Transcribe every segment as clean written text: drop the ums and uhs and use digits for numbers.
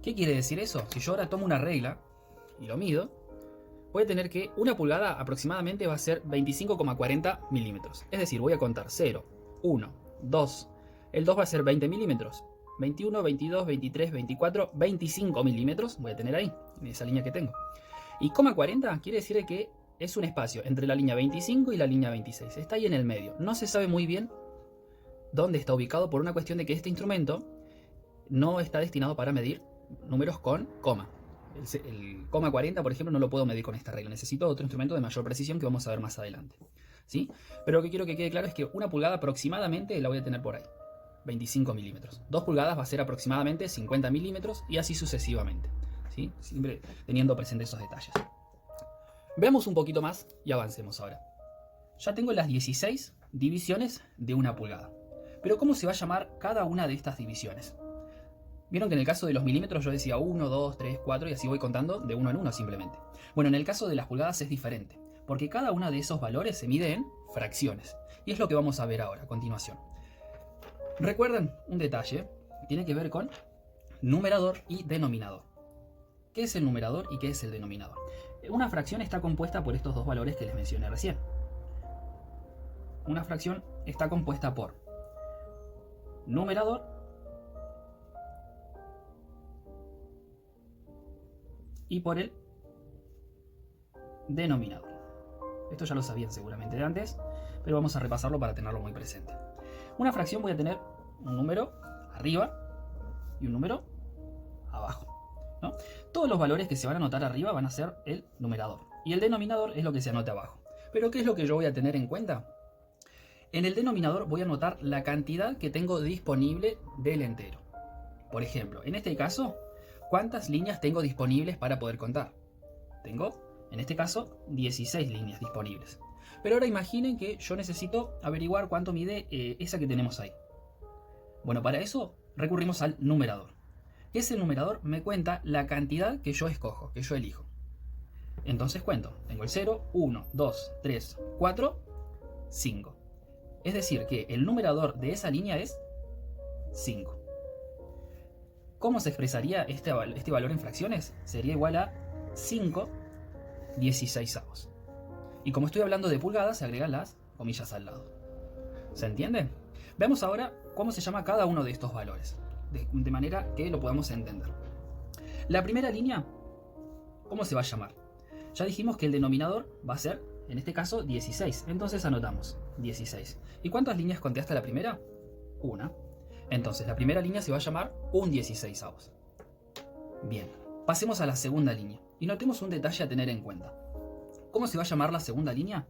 ¿Qué quiere decir eso? Si yo ahora tomo una regla y lo mido, voy a tener que una pulgada aproximadamente va a ser 25,40 milímetros. Es decir, voy a contar 0, 1, 2. El 2 va a ser 20 milímetros. 21, 22, 23, 24, 25 milímetros. Voy a tener ahí, en esa línea que tengo. Y coma 40 quiere decir que es un espacio entre la línea 25 y la línea 26. Está ahí en el medio. No se sabe muy bien dónde está ubicado por una cuestión de que este instrumento no está destinado para medir números con coma. El coma 40, por ejemplo, no lo puedo medir con esta regla. Necesito otro instrumento de mayor precisión que vamos a ver más adelante. ¿Sí? Pero lo que quiero que quede claro es que una pulgada aproximadamente la voy a tener por ahí. 25 milímetros. 2 pulgadas va a ser aproximadamente 50 milímetros y así sucesivamente. ¿Sí? Siempre teniendo presente esos detalles. Veamos un poquito más y avancemos ahora. Ya tengo las 16 divisiones de una pulgada. Pero ¿cómo se va a llamar cada una de estas divisiones? Vieron que en el caso de los milímetros yo decía 1, 2, 3, 4 y así voy contando de uno en uno simplemente. Bueno, en el caso de las pulgadas es diferente, porque cada uno de esos valores se mide en fracciones. Y es lo que vamos a ver ahora, a continuación. Recuerden un detalle, tiene que ver con numerador y denominador. ¿Qué es el numerador y qué es el denominador? Una fracción está compuesta por estos dos valores que les mencioné recién. Una fracción está compuesta por numerador y por el denominador. Esto ya lo sabían seguramente de antes, pero vamos a repasarlo para tenerlo muy presente. Una fracción voy a tener un número arriba y un número abajo, ¿no? Todos los valores que se van a anotar arriba van a ser el numerador y el denominador es lo que se anote abajo. Pero ¿qué es lo que yo voy a tener en cuenta? En el denominador voy a anotar la cantidad que tengo disponible del entero. Por ejemplo, en este caso, ¿cuántas líneas tengo disponibles para poder contar? Tengo, en este caso, 16 líneas disponibles. Pero ahora imaginen que yo necesito averiguar cuánto mide esa que tenemos ahí. Bueno, para eso recurrimos al numerador. Ese numerador me cuenta la cantidad que yo escojo, que yo elijo. Entonces cuento, tengo el 0, 1, 2, 3, 4, 5. Es decir, que el numerador de esa línea es 5. ¿Cómo se expresaría este valor en fracciones? Sería igual a 5 16avos. Y como estoy hablando de pulgadas, se agregan las comillas al lado. ¿Se entiende? Veamos ahora cómo se llama cada uno de estos valores, de manera que lo podamos entender. La primera línea, ¿cómo se va a llamar? Ya dijimos que el denominador va a ser, en este caso, 16. Entonces anotamos 16. ¿Y cuántas líneas conté hasta la primera? Una. Entonces la primera línea se va a llamar un 16avos. Bien, pasemos a la segunda línea y notemos un detalle a tener en cuenta. ¿Cómo se va a llamar la segunda línea?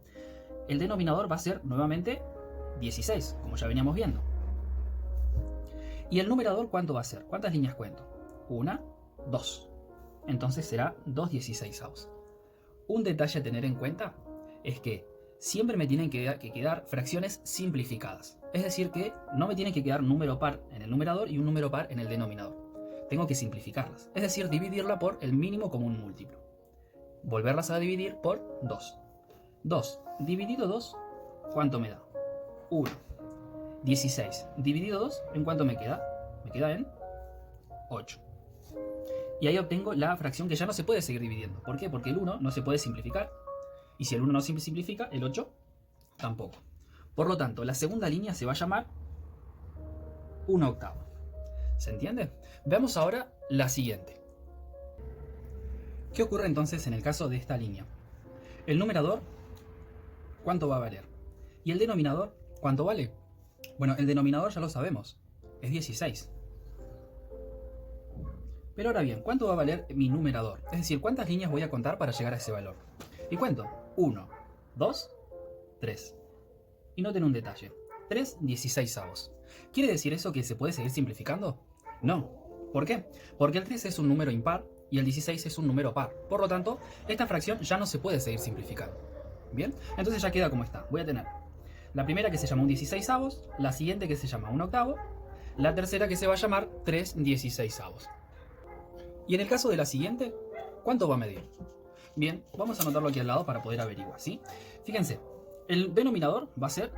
El denominador va a ser nuevamente 16, como ya veníamos viendo. ¿Y el numerador cuánto va a ser? ¿Cuántas líneas cuento? Una, 2. Entonces será 2 16avos. Un detalle a tener en cuenta es que siempre me tienen que quedar fracciones simplificadas. Es decir, que no me tiene que quedar número par en el numerador y un número par en el denominador. Tengo que simplificarlas. Es decir, dividirla por el mínimo común múltiplo. Volverlas a dividir por 2. 2 dividido 2, ¿cuánto me da? 1. 16 dividido 2, ¿en cuánto me queda? Me queda en 8. Y ahí obtengo la fracción que ya no se puede seguir dividiendo. ¿Por qué? Porque el 1 no se puede simplificar. Y si el 1 no se simplifica, el 8 tampoco. Por lo tanto, la segunda línea se va a llamar 1/8. ¿Se entiende? Veamos ahora la siguiente. ¿Qué ocurre entonces en el caso de esta línea? El numerador, ¿cuánto va a valer? ¿Y el denominador, cuánto vale? Bueno, el denominador ya lo sabemos, es 16. Pero ahora bien, ¿cuánto va a valer mi numerador? Es decir, ¿cuántas líneas voy a contar para llegar a ese valor? Y cuento, 1, 2, 3. Y noten un detalle, 3 16avos. ¿Quiere decir eso que se puede seguir simplificando? No. ¿Por qué? Porque el 3 es un número impar y el 16 es un número par. Por lo tanto, esta fracción ya no se puede seguir simplificando. ¿Bien? Entonces ya queda como está. Voy a tener la primera que se llama un 16avos, la siguiente que se llama 1/8, la tercera que se va a llamar 3 16avos. Y en el caso de la siguiente, ¿cuánto va a medir? Bien, vamos a anotarlo aquí al lado para poder averiguar, ¿sí? Fíjense, el denominador va a ser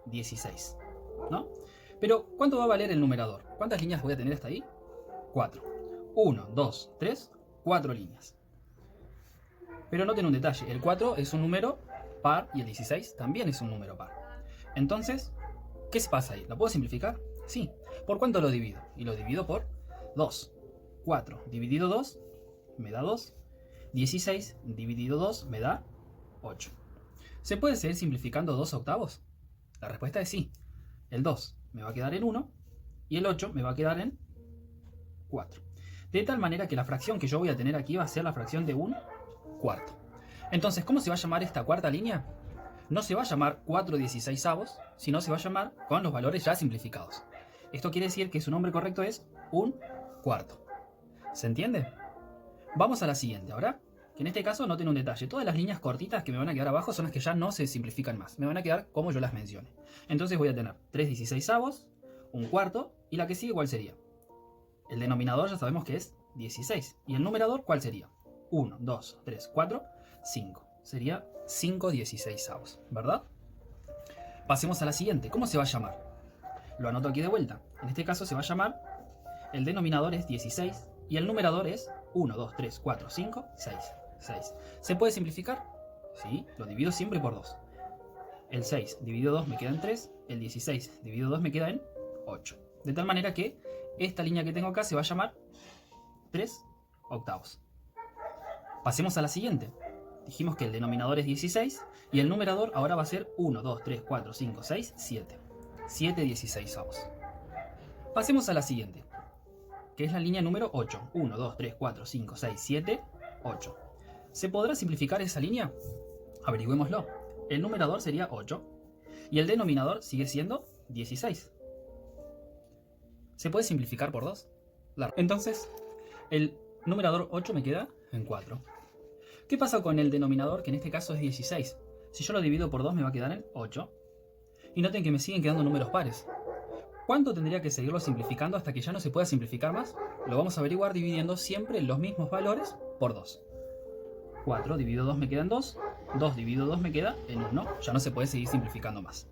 16, ¿no? Pero, ¿cuánto va a valer el numerador? ¿Cuántas líneas voy a tener hasta ahí? 4. 1, 2, 3, 4 líneas. Pero noten un detalle, el 4 es un número par y el 16 también es un número par. Entonces, ¿qué se pasa ahí? ¿Lo puedo simplificar? Sí. ¿Por cuánto lo divido? Y lo divido por 2. 4 dividido 2 me da 2. 16 dividido 2 me da 8. ¿Se puede seguir simplificando 2 octavos? La respuesta es sí. El 2 me va a quedar en 1 y el 8 me va a quedar en 4. De tal manera que la fracción que yo voy a tener aquí va a ser la fracción de un cuarto. Entonces, ¿cómo se va a llamar esta cuarta línea? No se va a llamar 4/16avos, sino se va a llamar con los valores ya simplificados. Esto quiere decir que su nombre correcto es un cuarto. ¿Se entiende? Vamos a la siguiente ahora, que en este caso noten un detalle. Todas las líneas cortitas que me van a quedar abajo son las que ya no se simplifican más. Me van a quedar como yo las mencione. Entonces voy a tener 3/16avos, un cuarto, y la que sigue, ¿cuál sería? El denominador ya sabemos que es 16. ¿Y el numerador cuál sería? 1, 2, 3, 4, 5. Sería 5/16avos, ¿verdad? Pasemos a la siguiente. ¿Cómo se va a llamar? Lo anoto aquí de vuelta. En este caso se va a llamar, el denominador es 16 y el numerador es 1, 2, 3, 4, 5, 6. 6. ¿Se puede simplificar? Sí, lo divido siempre por 2. El 6 dividido 2 me queda en 3, el 16 dividido 2 me queda en 8. De tal manera que esta línea que tengo acá se va a llamar 3 octavos. Pasemos a la siguiente. Dijimos que el denominador es 16 y el numerador ahora va a ser 1, 2, 3, 4, 5, 6, 7. 7/16avos. Pasemos a la siguiente, que es la línea número 8. 1, 2, 3, 4, 5, 6, 7, 8. ¿Se podrá simplificar esa línea? Averigüémoslo. El numerador sería 8 y el denominador sigue siendo 16. ¿Se puede simplificar por 2? Entonces, el numerador 8 me queda en 4. ¿Qué pasa con el denominador, que en este caso es 16? Si yo lo divido por 2 me va a quedar en 8. Y noten que me siguen quedando números pares. ¿Cuánto tendría que seguirlo simplificando hasta que ya no se pueda simplificar más? Lo vamos a averiguar dividiendo siempre los mismos valores por 2. 4 dividido 2 me queda en 2. 2 dividido 2 me queda en 1. Ya no se puede seguir simplificando más.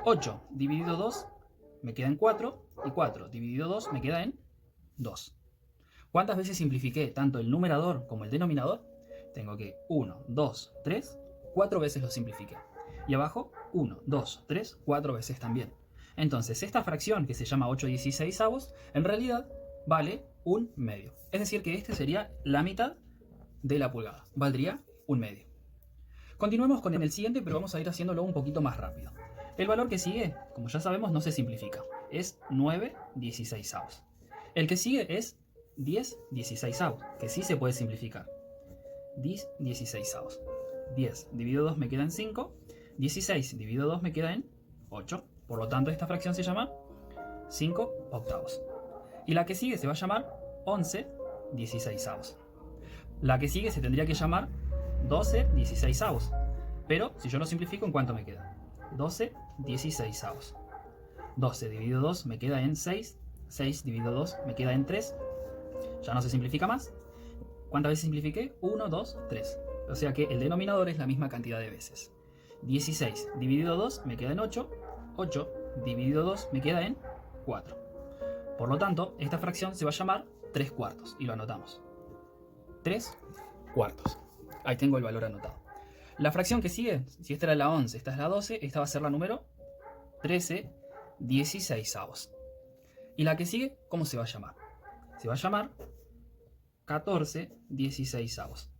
8 dividido 2 me queda en 4. Y 4 dividido 2 me queda en 2. ¿Cuántas veces simplifiqué tanto el numerador como el denominador? Tengo que 1, 2, 3, 4 veces lo simplifiqué. Y abajo 1, 2, 3, 4 veces también. Entonces esta fracción, que se llama 8/16avos, en realidad vale un medio. Es decir que este sería la mitad de la pulgada. Valdría un medio. Continuemos con el siguiente, pero vamos a ir haciéndolo un poquito más rápido. El valor que sigue, como ya sabemos, no se simplifica. Es 9/16avos. El que sigue es 10/16avos, que sí se puede simplificar. 10/16avos. 10 dividido 2 me queda en 5. 16 dividido 2 me queda en 8. Por lo tanto, esta fracción se llama 5 octavos. Y la que sigue se va a llamar 11/16avos. La que sigue se tendría que llamar 12/16avos. Pero si yo lo simplifico, ¿en cuánto me queda? 12/16avos. 12 dividido 2 me queda en 6. 6 dividido 2 me queda en 3. Ya no se simplifica más. ¿Cuántas veces simplifiqué? 1, 2, 3. O sea que el denominador es la misma cantidad de veces. 16 dividido 2 me queda en 8. 8 dividido 2 me queda en 4. Por lo tanto, esta fracción se va a llamar 3 cuartos. Y lo anotamos. 3 cuartos. Ahí tengo el valor anotado. La fracción que sigue, si esta era la 11, esta es la 12, esta va a ser la número 13/16avos. Y la que sigue, ¿cómo se va a llamar? Se va a llamar 14/16avos.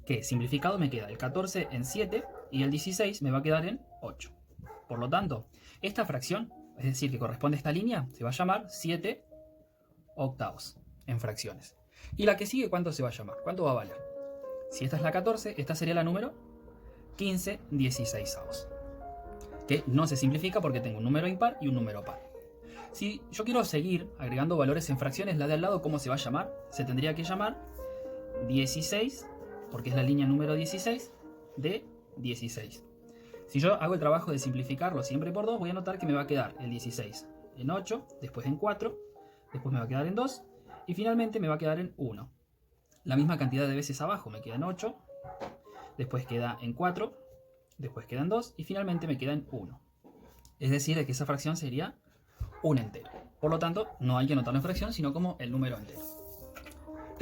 Que simplificado me queda el 14 en 7 y el 16 me va a quedar en 8. Por lo tanto, esta fracción, es decir, que corresponde a esta línea, se va a llamar 7 octavos en fracciones. Y la que sigue, ¿cuánto se va a llamar? ¿Cuánto va a valer? Si esta es la 14, esta sería la número 15/16avos. Que no se simplifica porque tengo un número impar y un número par. Si yo quiero seguir agregando valores en fracciones, la de al lado, ¿cómo se va a llamar? Se tendría que llamar 16, porque es la línea número 16, de 16. Si yo hago el trabajo de simplificarlo siempre por 2, voy a notar que me va a quedar el 16 en 8, después en 4, después me va a quedar en 2, y finalmente me va a quedar en 1. La misma cantidad de veces abajo me queda en 8, después queda en 4, después queda en 2, y finalmente me queda en 1. Es decir, que esa fracción sería un entero. Por lo tanto, no hay que anotarlo en fracción, sino como el número entero.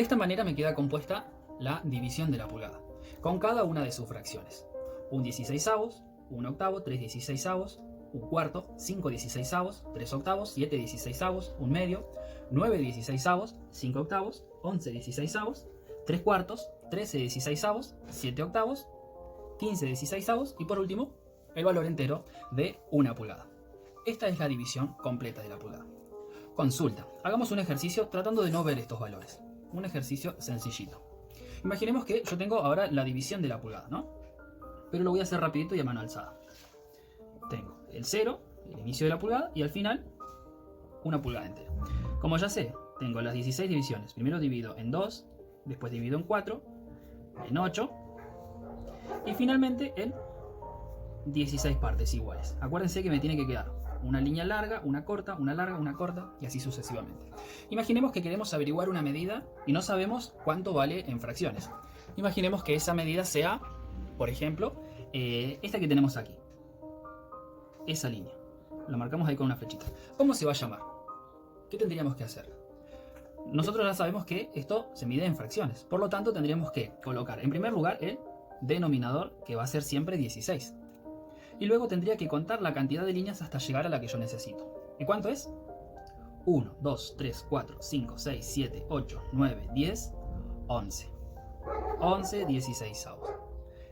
De esta manera me queda compuesta la división de la pulgada, con cada una de sus fracciones. Un 16avos, un octavo, 3 16avos, un cuarto, 5 16avos, 3 octavos, 7 16avos, un medio, 9 16avos, 5 octavos, 11 16avos, 3 cuartos, 13 16avos, 7 octavos, 15 16avos y por último el valor entero de una pulgada. Esta es la división completa de la pulgada. Consulta. Hagamos un ejercicio tratando de no ver estos valores. Un ejercicio sencillito. Imaginemos que yo tengo ahora la división de la pulgada, ¿no? Pero lo voy a hacer rapidito y a mano alzada. Tengo el 0, el inicio de la pulgada, y al final una pulgada entera. Como ya sé, tengo las 16 divisiones. Primero divido en 2, después divido en 4, en 8 y finalmente en 16 partes iguales. Acuérdense que me tiene que quedar una línea larga, una corta, una larga, una corta y así sucesivamente. Imaginemos que queremos averiguar una medida y no sabemos cuánto vale en fracciones. Imaginemos que esa medida sea, por ejemplo, esta que tenemos aquí. Esa línea. La marcamos ahí con una flechita. ¿Cómo se va a llamar? ¿Qué tendríamos que hacer? Nosotros ya sabemos que esto se mide en fracciones. Por lo tanto, tendríamos que colocar en primer lugar el denominador, que va a ser siempre 16. Y luego tendría que contar la cantidad de líneas hasta llegar a la que yo necesito. ¿Y cuánto es? 1, 2, 3, 4, 5, 6, 7, 8, 9, 10, 11. 11 16avos.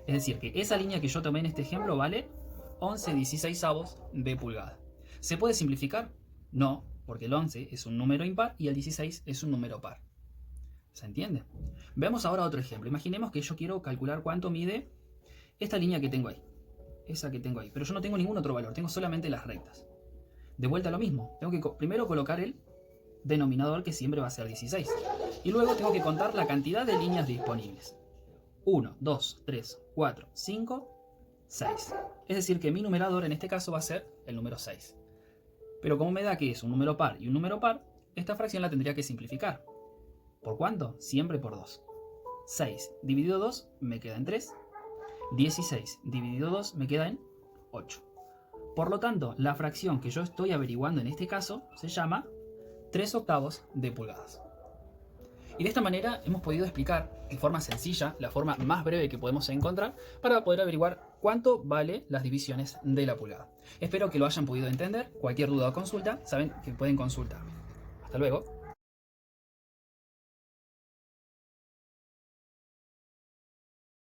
Es decir, que esa línea que yo tomé en este ejemplo vale 11 16avos de pulgada. ¿Se puede simplificar? No, porque el 11 es un número impar y el 16 es un número par. ¿Se entiende? Veamos ahora otro ejemplo. Imaginemos que yo quiero calcular cuánto mide esta línea que tengo ahí. Esa que tengo ahí. Pero yo no tengo ningún otro valor, tengo solamente las rectas. De vuelta lo mismo. Tengo que primero colocar el denominador, que siempre va a ser 16. Y luego tengo que contar la cantidad de líneas disponibles. 1, 2, 3, 4, 5, 6. Es decir que mi numerador en este caso va a ser el número 6. Pero como me da que es un número par y un número par, esta fracción la tendría que simplificar. ¿Por cuánto? Siempre por 2. 6 dividido 2 me queda en 3. 16 dividido 2 me queda en 8. Por lo tanto, la fracción que yo estoy averiguando en este caso se llama 3 octavos de pulgadas. Y de esta manera hemos podido explicar de forma sencilla, la forma más breve que podemos encontrar, para poder averiguar cuánto vale las divisiones de la pulgada. Espero que lo hayan podido entender. Cualquier duda o consulta, saben que pueden consultarme. Hasta luego.